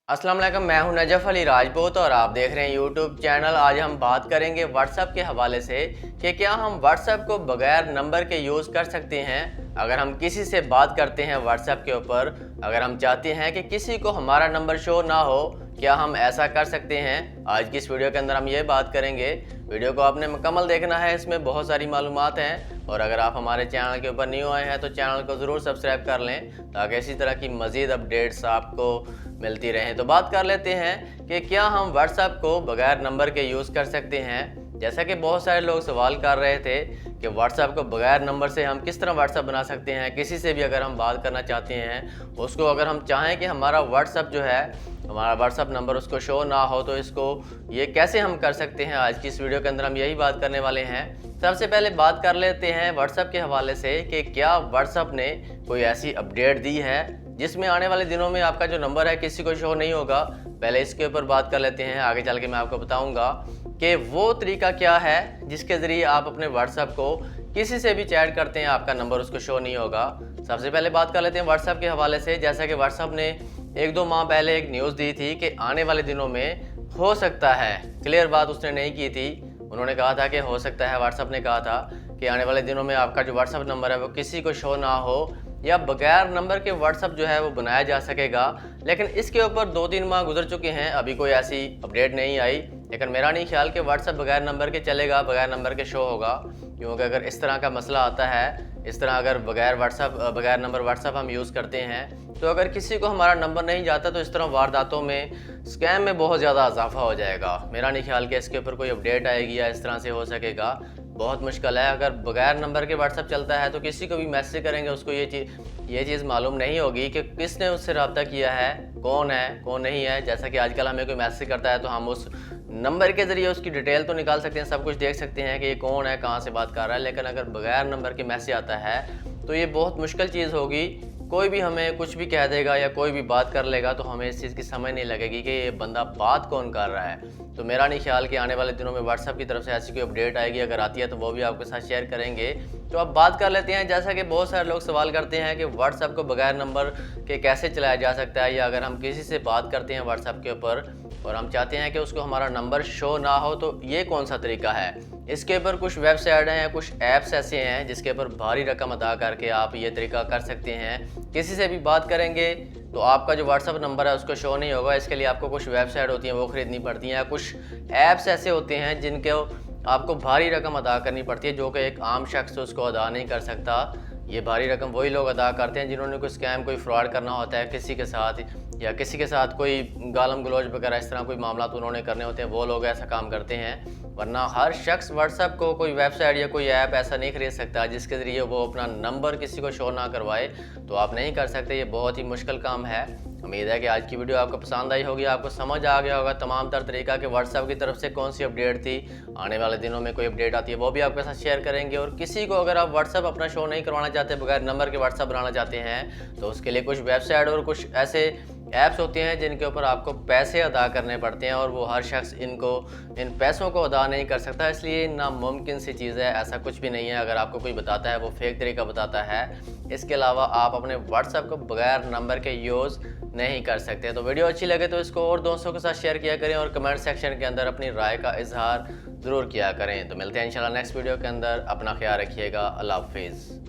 अस्सलाम वालेकुम, मैं हूं नजफ़ अली राजपूत और आप देख रहे हैं यूट्यूब चैनल। आज हम बात करेंगे व्हाट्सएप के हवाले से कि क्या हम व्हाट्सएप को बगैर नंबर के यूज़ कर सकते हैं। अगर हम किसी से बात करते हैं व्हाट्सएप के ऊपर, अगर हम चाहते हैं कि किसी को हमारा नंबर शो ना हो, क्या हम ऐसा कर सकते हैं? आज की इस वीडियो के अंदर हम ये बात करेंगे। वीडियो को आपने मुकम्मल देखना है, इसमें बहुत सारी मालूमात हैं। और अगर आप हमारे चैनल के ऊपर न्यू आए हैं तो चैनल को ज़रूर सब्सक्राइब कर लें ताकि इसी तरह की मज़ीद अपडेट्स आपको मिलती रहें। तो बात कर लेते हैं कि क्या हम व्हाट्सएप को बगैर नंबर के यूज़ कर सकते हैं। जैसा कि बहुत सारे लोग सवाल कर रहे थे कि व्हाट्सएप को बगैर नंबर से हम किस तरह व्हाट्सएप बना सकते हैं। किसी से भी अगर हम बात करना चाहते हैं, उसको अगर हम चाहें कि हमारा व्हाट्सएप जो है, हमारा व्हाट्सएप नंबर उसको शो ना हो, तो इसको ये कैसे हम कर सकते हैं। आज की इस वीडियो के अंदर हम यही बात करने वाले हैं। सबसे पहले बात कर लेते हैं व्हाट्सएप के हवाले से कि क्या व्हाट्सएप ने कोई ऐसी अपडेट दी है जिसमें आने वाले दिनों में आपका जो नंबर है किसी को शो नहीं होगा। पहले इसके ऊपर बात कर लेते हैं, आगे चल के मैं आपको बताऊंगा कि वो तरीका क्या है जिसके ज़रिए आप अपने व्हाट्सएप को किसी से भी चैट करते हैं, आपका नंबर उसको शो नहीं होगा। सबसे पहले बात कर लेते हैं व्हाट्सएप के हवाले से। जैसा कि व्हाट्सएप ने 1-2 माह पहले एक न्यूज़ दी थी कि आने वाले दिनों में हो सकता है, क्लियर बात उसने नहीं की थी, उन्होंने कहा था कि हो सकता है। व्हाट्सएप ने कहा था कि आने वाले दिनों में आपका जो व्हाट्सएप नंबर है वो किसी को शो ना हो या बगैर नंबर के व्हाट्सएप जो है वो बनाया जा सकेगा। लेकिन इसके ऊपर 2-3 माह गुजर चुके हैं, अभी कोई ऐसी अपडेट नहीं आई। लेकिन मेरा नहीं ख्याल कि व्हाट्सएप बगैर नंबर के चलेगा, बगैर नंबर के शो होगा। क्योंकि अगर इस तरह का मसला आता है, इस तरह अगर बगैर नंबर व्हाट्सएप हम यूज़ करते हैं, तो अगर किसी को हमारा नंबर नहीं जाता तो इस तरह वारदातों में, स्कैम में बहुत ज़्यादा इजाफा हो जाएगा। मेरा नहीं ख्याल कि इसके ऊपर कोई अपडेट आएगी या इस तरह से हो सकेगा, बहुत मुश्किल है। अगर बगैर नंबर के व्हाट्सएप चलता है तो किसी को भी मैसेज करेंगे, उसको ये चीज़ मालूम नहीं होगी कि किसने उससे रब्ता किया है, कौन है कौन नहीं है। जैसा कि आजकल हमें कोई मैसेज करता है तो हम उस नंबर के ज़रिए उसकी डिटेल तो निकाल सकते हैं, सब कुछ देख सकते हैं कि ये कौन है, कहाँ से बात कर रहा है। लेकिन अगर बगैर नंबर के मैसेज आता है तो ये बहुत मुश्किल चीज़ होगी। कोई भी हमें कुछ भी कह देगा या कोई भी बात कर लेगा तो हमें इस चीज़ की समझ नहीं लगेगी कि ये बंदा बात कौन कर रहा है। तो मेरा नहीं ख्याल कि आने वाले दिनों में व्हाट्सएप की तरफ से ऐसी कोई अपडेट आएगी। अगर आती है तो वो भी आपके साथ शेयर करेंगे। तो अब बात कर लेते हैं, जैसा कि बहुत सारे लोग सवाल करते हैं कि व्हाट्सएप को बगैर नंबर के कैसे चलाया जा सकता है, या अगर हम किसी से बात करते हैं व्हाट्सएप के ऊपर और हम चाहते हैं कि उसको हमारा नंबर शो ना हो, तो ये कौन सा तरीका है। इसके ऊपर कुछ वेबसाइट हैं, कुछ ऐप्स ऐसे हैं जिसके ऊपर भारी रकम अदा करके आप ये तरीका कर सकते हैं। किसी से भी बात करेंगे तो आपका जो व्हाट्सएप नंबर है उसको शो नहीं होगा। इसके लिए आपको कुछ वेबसाइट होती हैं वो ख़रीदनी पड़ती हैं, कुछ ऐप्स ऐसे होते हैं जिनके आपको भारी रकम अदा करनी पड़ती है, जो कि एक आम शख्स उसको अदा नहीं कर सकता। ये भारी रकम वही लोग अदा करते हैं जिन्होंने कोई स्कैम, कोई फ्रॉड करना होता है किसी के साथ, या किसी के साथ कोई गालम गलौज वगैरह इस तरह कोई मामला तो उन्होंने करने होते हैं, वो लोग ऐसा काम करते हैं। वरना हर शख्स व्हाट्सएप को कोई वेबसाइट या कोई ऐप ऐसा नहीं खरीद सकता जिसके ज़रिए वो अपना नंबर किसी को शो ना करवाए। तो आप नहीं कर सकते, ये बहुत ही मुश्किल काम है। उम्मीद है कि आज की वीडियो आपको पसंद आई होगी, आपको समझ आ गया होगा तमाम तर तरीका कि व्हाट्सएप की तरफ से कौन सी अपडेट थी। आने वाले दिनों में कोई अपडेट आती है वो भी आपके साथ शेयर करेंगे। और किसी को अगर आप व्हाट्सएप अपना शो नहीं करवाना चाहते, बगैर नंबर के व्हाट्सएप बनाना चाहते हैं, तो उसके लिए कुछ वेबसाइट और कुछ ऐसे ऐप्स होती हैं जिनके ऊपर आपको पैसे अदा करने पड़ते हैं, और वो हर शख्स इन पैसों को अदा नहीं कर सकता। इसलिए नामुमकिन सी चीज़ है, ऐसा कुछ भी नहीं है। अगर आपको कोई बताता है वो फेक तरीका बताता है। इसके अलावा आप अपने व्हाट्सएप को बगैर नंबर के यूज़ नहीं कर सकते। तो वीडियो अच्छी लगे तो इसको और दोस्तों के साथ शेयर किया करें और कमेंट सेक्शन के अंदर अपनी राय का इजहार ज़रूर किया करें। तो मिलते हैं इंशाल्लाह नेक्स्ट वीडियो के अंदर। अपना ख्याल रखिएगा। अल्लाह हाफिज़।